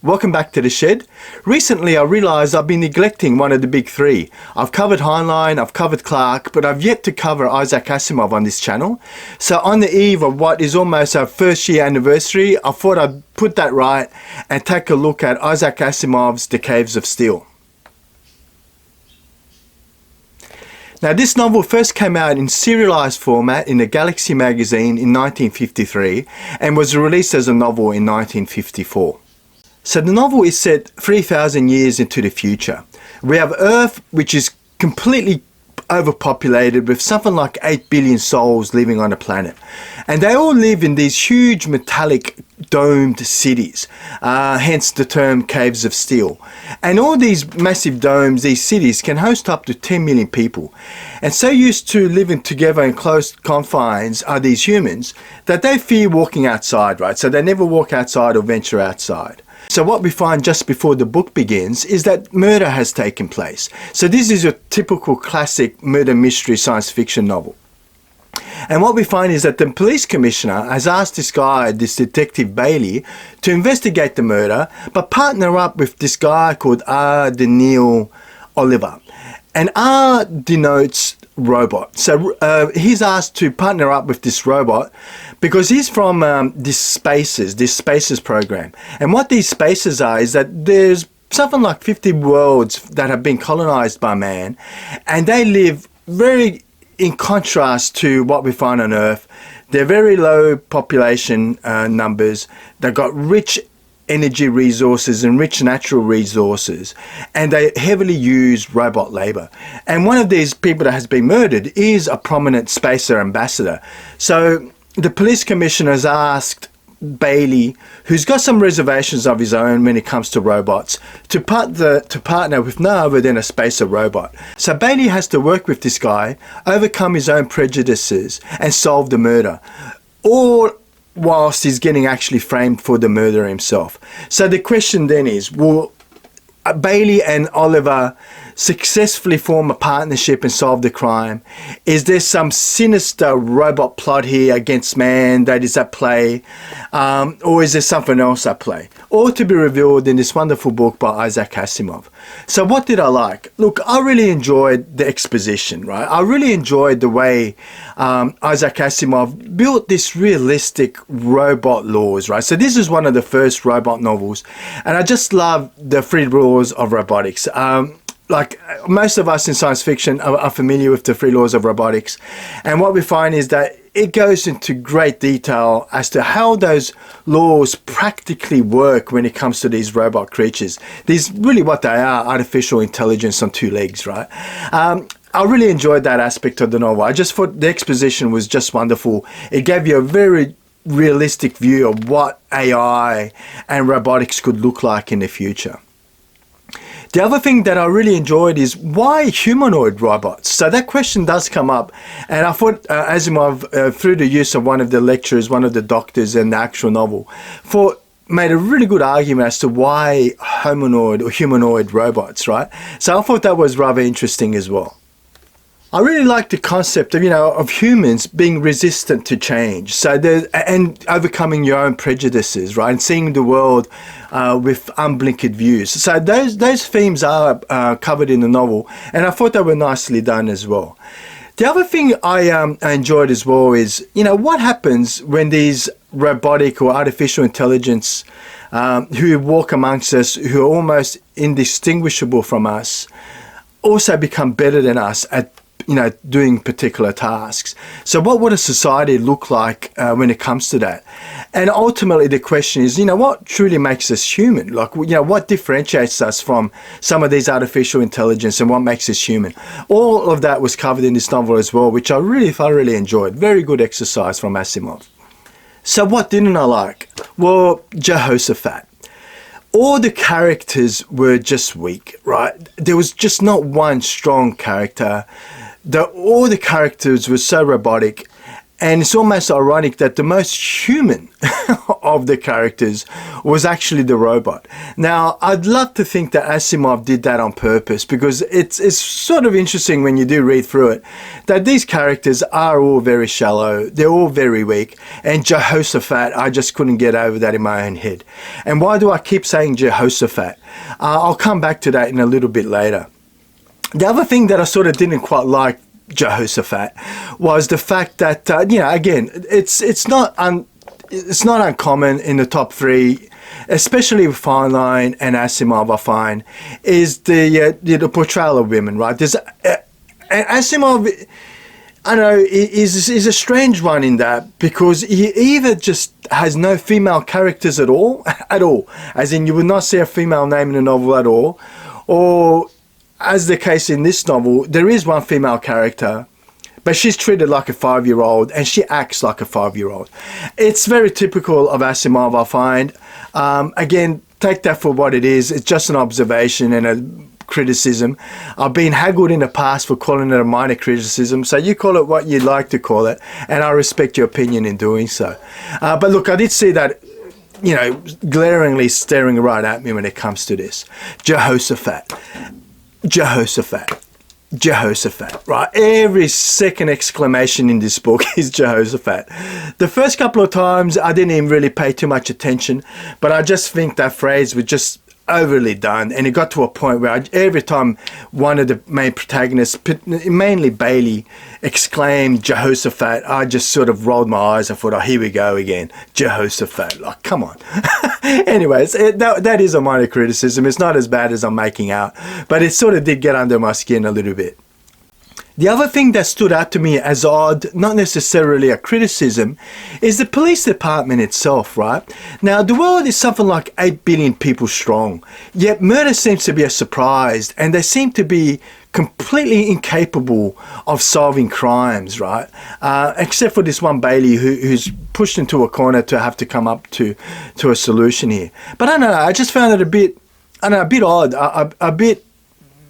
Welcome back to the shed. Recently I realised I've been neglecting one of the big three. I've covered Heinlein, I've covered Clarke, but I've yet to cover Isaac Asimov on this channel. So on the eve of what is almost our first year anniversary, I thought I'd put that right and take a look at Isaac Asimov's The Caves of Steel. Now this novel first came out in serialised format in the Galaxy magazine in 1953 and was released as a novel in 1954. So the novel is set 3,000 years into the future. We have Earth, which is completely overpopulated with something like 8 billion souls living on the planet. And they all live in these huge metallic domed cities, hence the term Caves of Steel. And all these massive domes, these cities, can host up to 10 million people. And so used to living together in close confines are these humans that they fear walking outside, right? So they never walk outside or venture outside. So what we find just before the book begins is that murder has taken place. So this is a typical classic murder mystery science fiction novel. And what we find is that the police commissioner has asked this guy, this detective Bailey, to investigate the murder, but partner up with this guy called R. Daniel Oliver. And R denotes robot. So he's asked to partner up with this robot because he's from this Spaces program. And what these spaces are is that there's something like 50 worlds that have been colonized by man, and they live very in contrast to what we find on Earth. They're very low population numbers. They've got rich energy resources and rich natural resources, and they heavily use robot labor. And one of these people that has been murdered is a prominent spacer ambassador. So the police commissioner has asked Bailey, who's got some reservations of his own when it comes to robots, to partner with no other than a spacer robot. So Bailey has to work with this guy, overcome his own prejudices and solve the murder, all whilst he's getting actually framed for the murder himself. So the question then is, will Bailey and Oliver successfully form a partnership and solve the crime? Is there some sinister robot plot here against man that is at play? Or is there something else at play? All to be revealed in this wonderful book by Isaac Asimov. So what did I like? Look, I really enjoyed the exposition, right? I really enjoyed the way Isaac Asimov built this realistic robot laws, right? So this is one of the first robot novels, and I just love the three laws of robotics. Like most of us in science fiction are familiar with the three laws of robotics, and what we find is that it goes into great detail as to how those laws practically work when it comes to these robot creatures. These really what they are, artificial intelligence on two legs, right? I really enjoyed that aspect of the novel. I just thought the exposition was just wonderful. It gave you a very realistic view of what AI and robotics could look like in the future. The other thing that I really enjoyed is why humanoid robots? So that question does come up, and I thought Asimov, through the use of one of the lecturers, one of the doctors in the actual novel, made a really good argument as to why hominoid or humanoid robots, right? So I thought that was rather interesting as well. I really like the concept of, of humans being resistant to change. So and overcoming your own prejudices, right? And seeing the world with unblinkered views. So those themes are covered in the novel, and I thought they were nicely done as well. The other thing I enjoyed as well is, what happens when these robotic or artificial intelligence who walk amongst us, who are almost indistinguishable from us, also become better than us at doing particular tasks. So what would a society look like when it comes to that? And ultimately the question is, what truly makes us human? Like, what differentiates us from some of these artificial intelligence, and what makes us human? All of that was covered in this novel as well, which I really thoroughly enjoyed. Very good exercise from Asimov. So what didn't I like? Well, Jehoshaphat. All the characters were just weak, right? There was just not one strong character. All the characters were so robotic, And it's almost ironic that the most human of the characters was actually the robot. Now, I'd love to think that Asimov did that on purpose, because it's sort of interesting when you do read through it, that these characters are all very shallow, they're all very weak, and Jehoshaphat, I just couldn't get over that in my own head. And why do I keep saying Jehoshaphat? I'll come back to that in a little bit later. The other thing that I sort of didn't quite like Jehoshaphat was the fact that again, it's not uncommon in the top three, especially with Heinlein and Asimov, I find, is the portrayal of women, right? There's Asimov, I know, is a strange one in that, because he either just has no female characters at all, as in you would not see a female name in the novel at all, or as the case in this novel, there is one female character, but she's treated like a 5-year-old and she acts like a 5-year-old. It's very typical of Asimov, I find. Again, take that for what it is. It's just an observation and a criticism. I've been haggled in the past for calling it a minor criticism, so you call it what you'd like to call it, and I respect your opinion in doing so. But look, I did see that, glaringly staring right at me when it comes to this. Jehoshaphat, right? Every second exclamation in this book is Jehoshaphat. The first couple of times I didn't even really pay too much attention, but I just think that phrase was just overly done, and it got to a point where every time one of the main protagonists, mainly Bailey, exclaimed Jehoshaphat, I just sort of rolled my eyes and thought, oh, here we go again, Jehoshaphat, like, come on. Anyways, that is a minor criticism. It's not as bad as I'm making out, but it sort of did get under my skin a little bit. The other thing that stood out to me as odd, not necessarily a criticism, is the police department itself, right? Now, the world is something like 8 billion people strong, yet murder seems to be a surprise, and they seem to be completely incapable of solving crimes, right? Except for this one Bailey who's pushed into a corner to have to come up to a solution here. But I don't know, I just found it a bit odd, a bit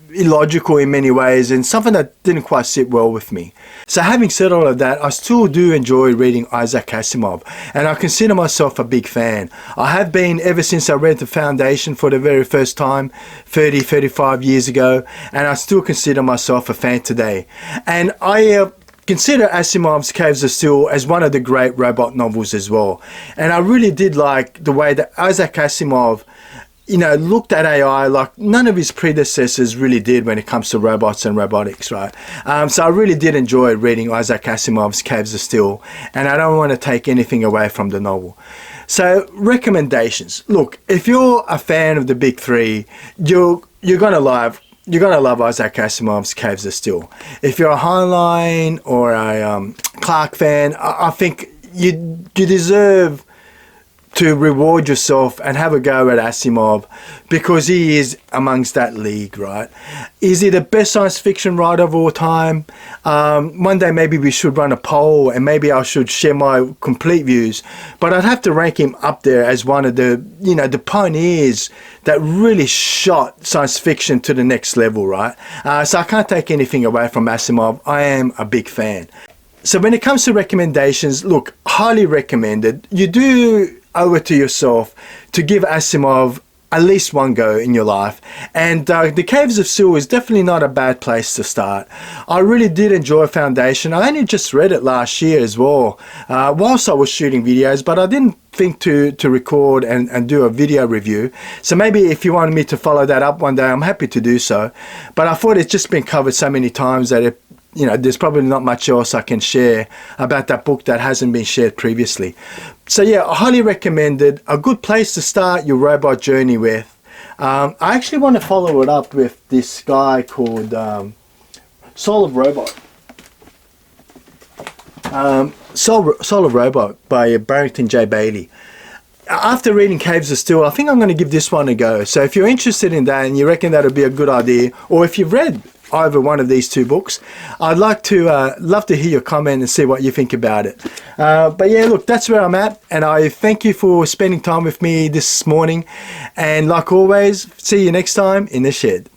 illogical in many ways, and something that didn't quite sit well with me. So having said all of that, I still do enjoy reading Isaac Asimov, and I consider myself a big fan. I have been ever since I read The Foundation for the very first time 35 years ago, and I still consider myself a fan today. And I consider Asimov's Caves of Steel as one of the great robot novels as well. And I really did like the way that Isaac Asimov looked at AI like none of his predecessors really did when it comes to robots and robotics, right? So I really did enjoy reading Isaac Asimov's Caves of Steel, and I don't want to take anything away from the novel. So recommendations. Look, if you're a fan of the big three, you're gonna love Isaac Asimov's Caves of Steel. If you're a Heinlein or a Clarke fan, I think you deserve to reward yourself and have a go at Asimov, because he is amongst that league, right? Is he the best science fiction writer of all time? One day maybe we should run a poll, and maybe I should share my complete views, but I'd have to rank him up there as one of the, the pioneers that really shot science fiction to the next level, right? So I can't take anything away from Asimov. I am a big fan. So when it comes to recommendations, look, highly recommended. You do owe it to yourself to give Asimov at least one go in your life, and The Caves of Steel is definitely not a bad place to start. I really did enjoy Foundation. I only just read it last year as well, whilst I was shooting videos, but I didn't think to record and do a video review. So maybe if you wanted me to follow that up one day, I'm happy to do so. But I thought it's just been covered so many times that there's probably not much else I can share about that book that hasn't been shared previously. So yeah, I highly recommend it. A good place to start your robot journey with. I actually want to follow it up with this guy called Soul of Robot. Soul of Robot by Barrington J. Bailey. After reading Caves of Steel, I think I'm going to give this one a go. So if you're interested in that and you reckon that would be a good idea, or if you've read either one of these two books, I'd love to hear your comment and see what you think about it. But yeah, look, that's where I'm at, and I thank you for spending time with me this morning, and like always, see you next time in the shed.